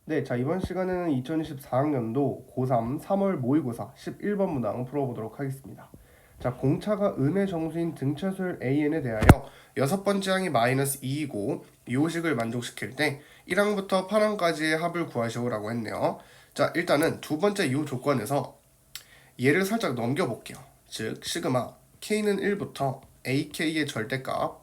네, 자 이번 시간에는 2024학년도 고3 3월 모의고사 11번 문항 풀어보도록 하겠습니다. 자, 공차가 음의 정수인 등차수열 an에 대하여 여섯 번째 항이 마이너스 2이고 이 식을 만족시킬 때 1항부터 8항까지의 합을 구하시오라고 했네요. 자, 일단은 두 번째 이 조건에서 얘를 살짝 넘겨볼게요. 즉, 시그마 k는 1부터 ak의 절대값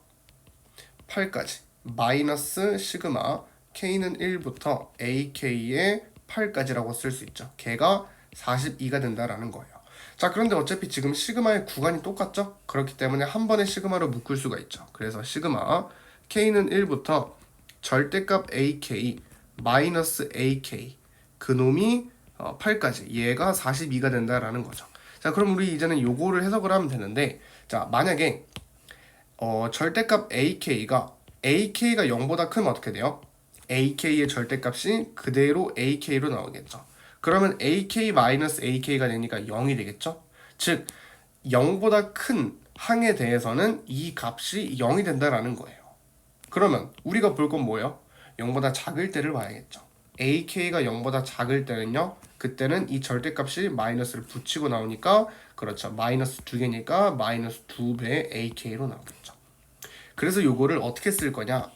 8까지 마이너스 시그마 k는 1부터 ak의 8까지라고 쓸 수 있죠. 걔가 42가 된다라는 거예요. 자, 그런데 어차피 지금 시그마의 구간이 똑같죠? 그렇기 때문에 한 번에 시그마로 묶을 수가 있죠. 그래서 시그마 k는 1부터 절대값 ak 마이너스 ak 그놈이 8까지 얘가 42가 된다라는 거죠. 자, 그럼 우리 이제는 요거를 해석을 하면 되는데, 자, 만약에 절대값 ak가 0보다 크면 어떻게 돼요? ak의 절대값이 그대로 ak로 나오겠죠. 그러면 ak-ak가 되니까 0이 되겠죠. 즉 0보다 큰 항에 대해서는 이 값이 0이 된다라는 거예요. 그러면 우리가 볼 건 뭐예요? 0보다 작을 때를 봐야겠죠. ak가 0보다 작을 때는요, 그때는 이 절대값이 마이너스를 붙이고 나오니까, 그렇죠, 마이너스 2개니까 마이너스 2배 ak로 나오겠죠. 그래서 요거를 어떻게 쓸 거냐,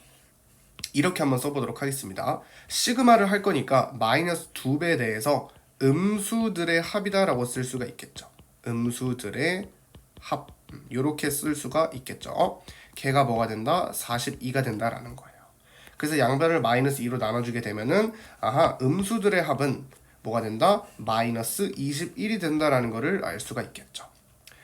이렇게 한번 써보도록 하겠습니다. 시그마를 할 거니까 마이너스 2배에 대해서 음수들의 합이다라고 쓸 수가 있겠죠. 음수들의 합, 이렇게 쓸 수가 있겠죠. 걔가 뭐가 된다? 42가 된다라는 거예요. 그래서 양변을 마이너스 2로 나눠주게 되면은, 아하, 음수들의 합은 뭐가 된다? 마이너스 21이 된다라는 거를 알 수가 있겠죠.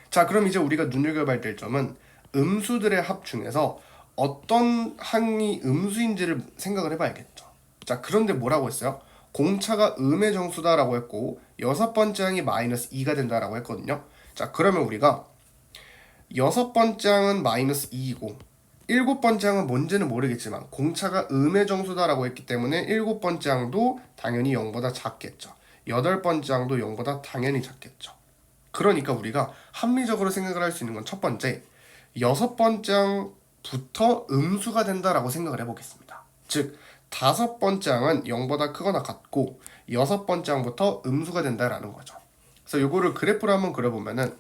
자, 그럼 이제 우리가 눈여겨봐야 될 점은 음수들의 합 중에서 어떤 항이 음수인지를 생각을 해봐야겠죠. 자, 그런데 뭐라고 했어요? 공차가 음의 정수다라고 했고 여섯 번째 항이 마이너스 2가 된다라고 했거든요. 자, 그러면 우리가 여섯 번째 항은 마이너스 2이고 일곱 번째 항은 뭔지는 모르겠지만 공차가 음의 정수다라고 했기 때문에 일곱 번째 항도 당연히 0보다 작겠죠. 여덟 번째 항도 0보다 당연히 작겠죠. 그러니까 우리가 합리적으로 생각을 할 수 있는 건 첫 번째, 여섯 번째 항부터 음수가 된다라고 생각을 해보겠습니다. 즉, 다섯 번째 항은 0보다 크거나 같고 여섯 번째 항부터 음수가 된다라는 거죠. 그래서 이거를 그래프로 한번 그려보면은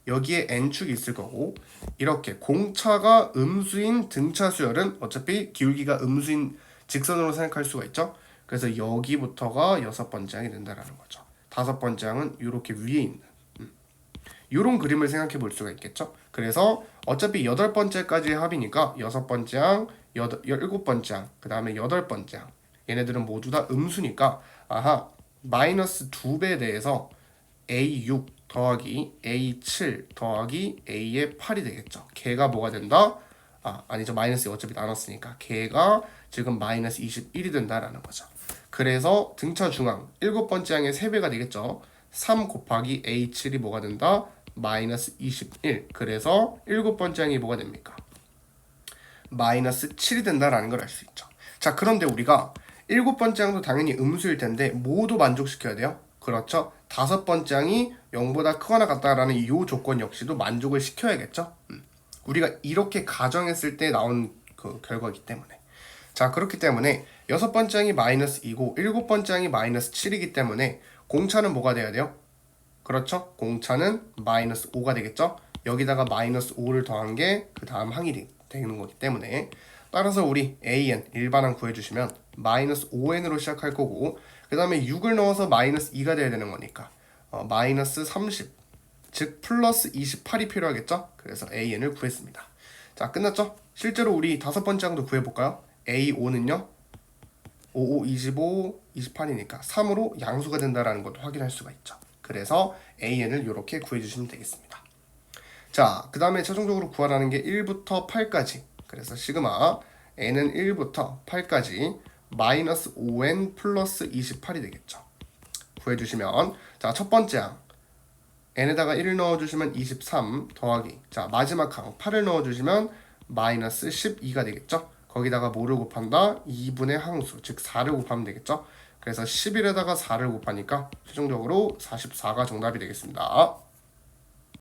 여기에 n축이 있을 거고, 이렇게 공차가 음수인 등차 수열은 어차피 기울기가 음수인 직선으로 생각할 수가 있죠. 그래서 여기부터가 여섯 번째 항이 된다라는 거죠. 다섯 번째 항은 이렇게 위에 있는 이런 그림을 생각해 볼 수가 있겠죠. 그래서 어차피 여덟 번째까지의 합이니까 여섯 번째 항, 일곱 번째 항, 그 다음에 여덟 번째 항, 얘네들은 모두 다 음수니까, 아하, 마이너스 2배에 대해서 A6 더하기 A7 더하기 A의 8이 되겠죠. 걔가 뭐가 된다? 아니죠. 마이너스 어차피 나눴으니까 걔가 지금 마이너스 21이 된다라는 거죠. 그래서 등차 중앙 일곱 번째 항의 3배가 되겠죠. 3 곱하기 A7이 뭐가 된다? 마이너스 21. 그래서 일곱 번째 항이 뭐가 됩니까? 마이너스 7이 된다라는 걸 알 수 있죠. 자, 그런데 우리가 일곱 번째 항도 당연히 음수일 텐데 모두 만족시켜야 돼요. 그렇죠? 다섯 번째 항이 0보다 크거나 같다라는 이 조건 역시도 만족을 시켜야겠죠. 우리가 이렇게 가정했을 때 나온 그 결과이기 때문에. 자, 그렇기 때문에 여섯 번째 항이 마이너스 2고 일곱 번째 항이 마이너스 7이기 때문에 공차는 뭐가 돼야 돼요? 그렇죠? 공차는 마이너스 5가 되겠죠? 여기다가 마이너스 5를 더한 게 그 다음 항이 되는 거기 때문에, 따라서 우리 an 일반항 구해주시면 마이너스 5n으로 시작할 거고, 그 다음에 6을 넣어서 마이너스 2가 돼야 되는 거니까 마이너스 30, 즉 플러스 28이 필요하겠죠? 그래서 an을 구했습니다. 자, 끝났죠? 실제로 우리 다섯 번째 항도 구해볼까요? a5는요 5, 5, 25, 28이니까 3으로 양수가 된다라는 것도 확인할 수가 있죠. 그래서 an을 이렇게 구해주시면 되겠습니다. 자, 그 다음에 최종적으로 구하라는 게 1부터 8까지. 그래서 시그마 n은 1부터 8까지 마이너스 5n 플러스 28이 되겠죠. 구해주시면, 자, 첫 번째 항 n에다가 1을 넣어주시면 23 더하기, 자, 마지막 항 8을 넣어주시면 마이너스 12가 되겠죠. 거기다가 뭐를 곱한다? 2분의 항수, 즉 4를 곱하면 되겠죠. 그래서 11에다가 4를 곱하니까 최종적으로 44가 정답이 되겠습니다.